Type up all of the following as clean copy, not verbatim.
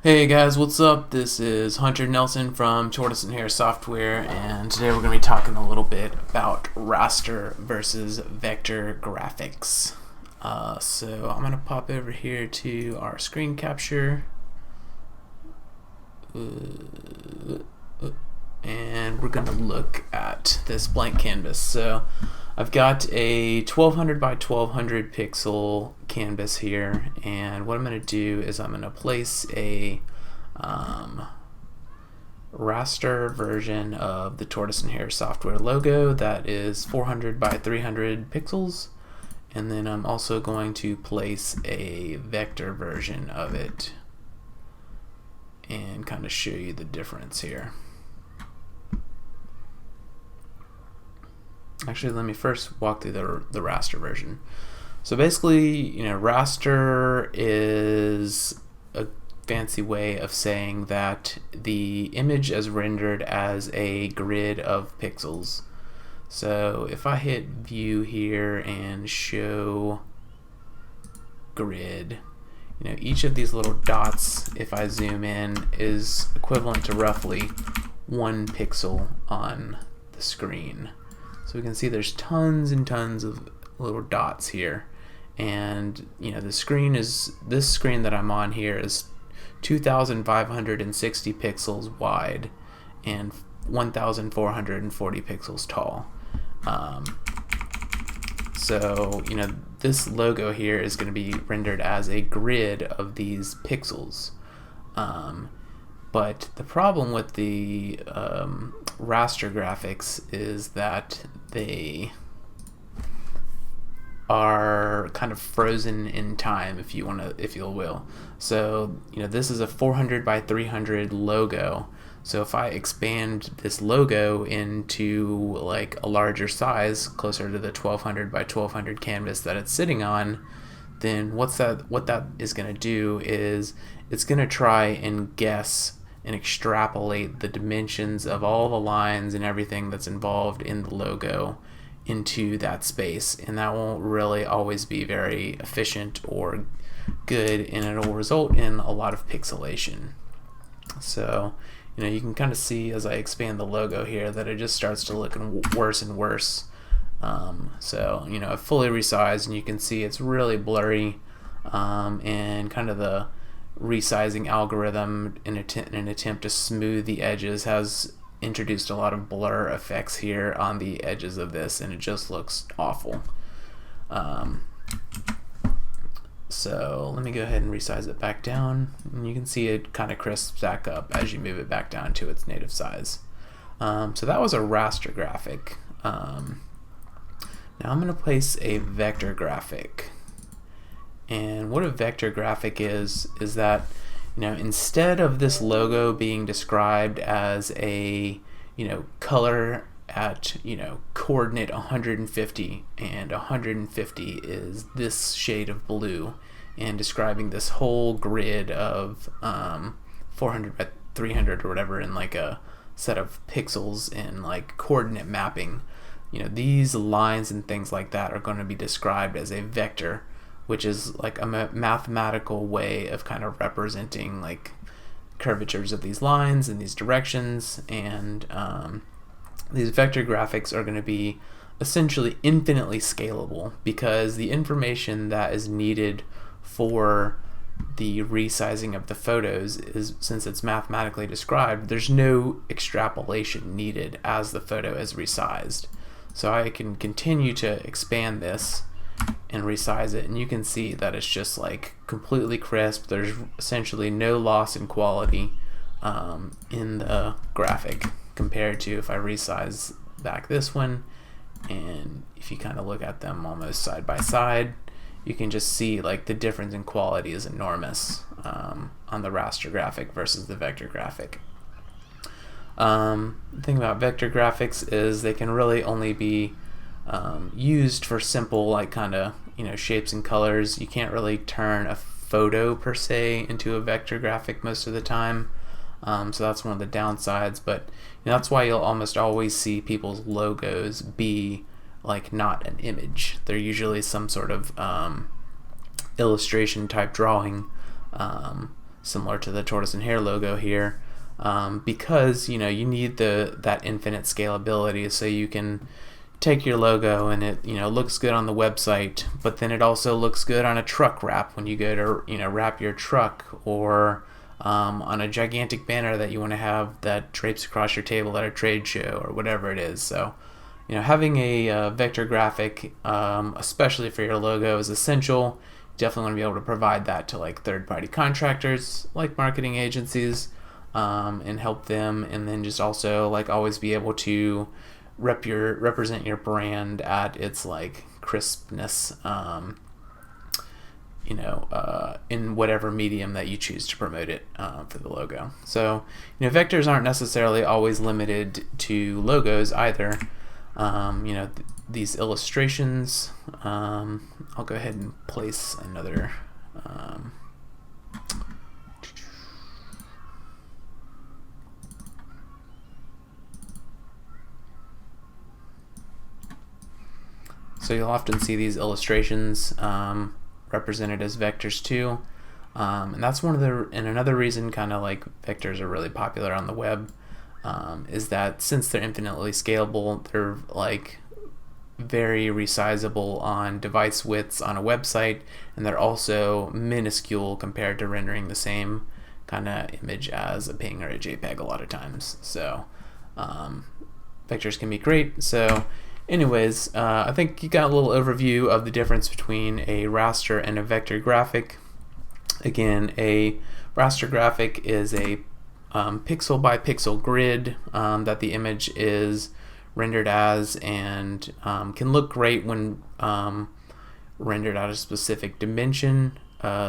Hey guys, what's up? This is Hunter Nelson from Tortoise and Hare Software, and today we're going to be talking a little bit about raster versus vector graphics. So I'm going to pop over here to our screen capture, and we're going to look at this blank canvas. So I've got a 1200 by 1200 pixel canvas here, and what I'm going to do is I'm going to place a raster version of the Tortoise and Hare Software logo that is 400 by 300 pixels, and then I'm also going to place a vector version of it and kind of show you the difference here. Actually, let me first walk through the raster version. So basically, raster is a fancy way of saying that the image is rendered as a grid of pixels. So if I hit view here and show grid, each of these little dots, if I zoom in, is equivalent to roughly 1 pixel on the screen. So we can see there's tons and tons of little dots here, and this screen that I'm on here is 2,560 pixels wide and 1,440 pixels tall. So this logo here is going to be rendered as a grid of these pixels. But the problem with the raster graphics is that they are kind of frozen in time, if you will. So this is a 400 by 300 logo. So if I expand this logo into like a larger size, closer to the 1200 by 1200 canvas that it's sitting on, then what that is going to do is it's going to try and guess and extrapolate the dimensions of all the lines and everything that's involved in the logo into that space, and that won't really always be very efficient or good, and it'll result in a lot of pixelation. So you can kind of see as I expand the logo here that it just starts to look worse and worse. So I've fully resized, and you can see it's really blurry, and kind of the resizing algorithm in an attempt to smooth the edges has introduced a lot of blur effects here on the edges of this, and it just looks awful. So let me go ahead and resize it back down, and you can see it kind of crisps back up as you move it back down to its native size. So that was a raster graphic. Now I'm going to place a vector graphic. And what a vector graphic is that instead of this logo being described as a color at coordinate 150, and 150 is this shade of blue, and describing this whole grid of 400 by 300 or whatever in like a set of pixels in like coordinate mapping, these lines and things like that are going to be described as a vector, which is like a mathematical way of kind of representing like curvatures of these lines in these directions. And these vector graphics are going to be essentially infinitely scalable, because the information that is needed for the resizing of the photos is, since it's mathematically described, there's no extrapolation needed as the photo is resized. So I can continue to expand this and resize it, and you can see that it's just like completely crisp. There's essentially no loss in quality in the graphic compared to if I resize back this one, and if you kind of look at them almost side by side, you can just see like the difference in quality is enormous on the raster graphic versus the vector graphic. The thing about vector graphics is they can really only be used for simple like kind of shapes and colors. You can't really turn a photo per se into a vector graphic most of the time, so that's one of the downsides. But that's why you'll almost always see people's logos be like not an image. They're usually some sort of illustration type drawing, similar to the tortoise and hare logo here, because you need that infinite scalability, so you can take your logo and it looks good on the website, but then it also looks good on a truck wrap when you go to wrap your truck, or on a gigantic banner that you want to have that drapes across your table at a trade show or whatever it is. So having a vector graphic, especially for your logo, is essential. You definitely want to be able to provide that to like third-party contractors, like marketing agencies, and help them, and then just also like always be able to represent your brand at its like crispness, in whatever medium that you choose to promote it for the logo. So vectors aren't necessarily always limited to logos either. These illustrations, I'll go ahead and place another so you'll often see these illustrations represented as vectors too, and that's another reason kind of like vectors are really popular on the web, is that since they're infinitely scalable, they're like very resizable on device widths on a website, and they're also minuscule compared to rendering the same kind of image as a PNG or a JPEG a lot of times. So vectors can be great. So anyways, I think you got a little overview of the difference between a raster and a vector graphic. Again, a raster graphic is a pixel by pixel grid that the image is rendered as, and can look great when rendered at a specific dimension,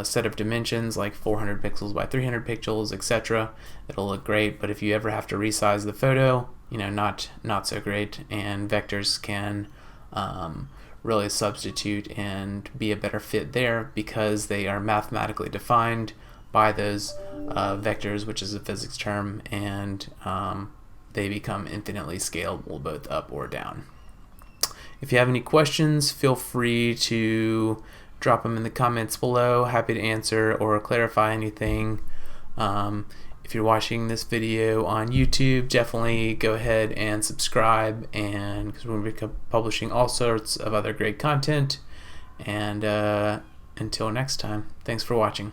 set of dimensions like 400 pixels by 300 pixels, etc. It'll look great, but if you ever have to resize the photo, not so great, and vectors can really substitute and be a better fit there because they are mathematically defined by those vectors, which is a physics term, and they become infinitely scalable both up or down. If you have any questions, feel free to drop them in the comments below. Happy to answer or clarify anything. If you're watching this video on YouTube, definitely go ahead and subscribe, and because we're going to be publishing all sorts of other great content. And until next time, thanks for watching.